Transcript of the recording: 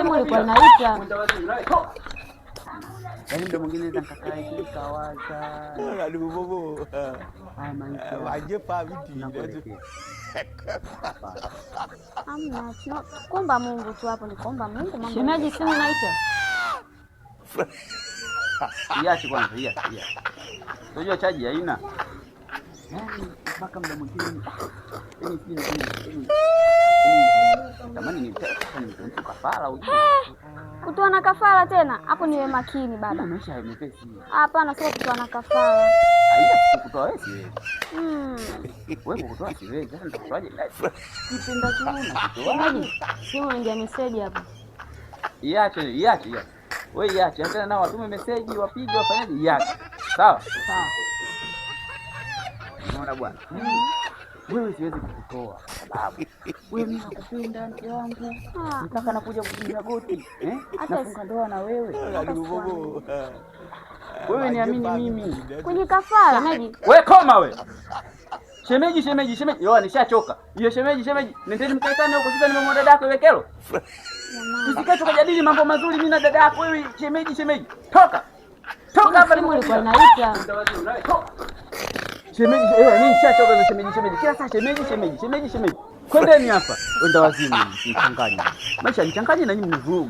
simu ilikuwa inaita. Yaani ndio mwingine nikakaa hivi kawaza. Aduh bobo. Aje pa vidi. Amna, kuomba Mungu tu hapo, ni kuomba Mungu mambo. Shemeji, simu inaita. Iache kwanza, iache. Unajua chaji haina. Yaani mpaka muda mwingine tamani ni mtu kafara ujue. Kutoa na kafara tena? Hapo niwe makini baba. Maisha yamepesi. Hapana, sio kutoa na kafara. Haina kutoa wewe siwezi. Wewe kutoa siwezi. Sasa nitakutoaje? Kipenda kiuna. Shemeji, simu ingia message hapa. Iache. Wewe iache. Hata nao watume message, wapige, wafanyaje? Iache. Sawa? Sawa. Unaona bwana? Wewe siwezi kukutoa sababu wewe mimi nakupenda mke wangu. Nataka nakuja kupiga goti, nafunga ndoa na wewe. Wewe niamini mimi. Kwenye kafara. Shemeji. Wewe koma wewe. Shemeji. Yo nishachoka. Hiyo shemeji. Nendeni mkaitane huko sasa nimemwona dada yako Wekelo. Usikae tukajadili mambo mazuri mimi na dada yako wewe shemeji. Toka hapa simu ilikuwa inaita. Shemeji, mimi nishachoka na shemeji. Kila saa shemeji. Kwendeni hapa. Wenda wazimu, mchanganya. Maisha nichanganye na nyinyi mvurugu.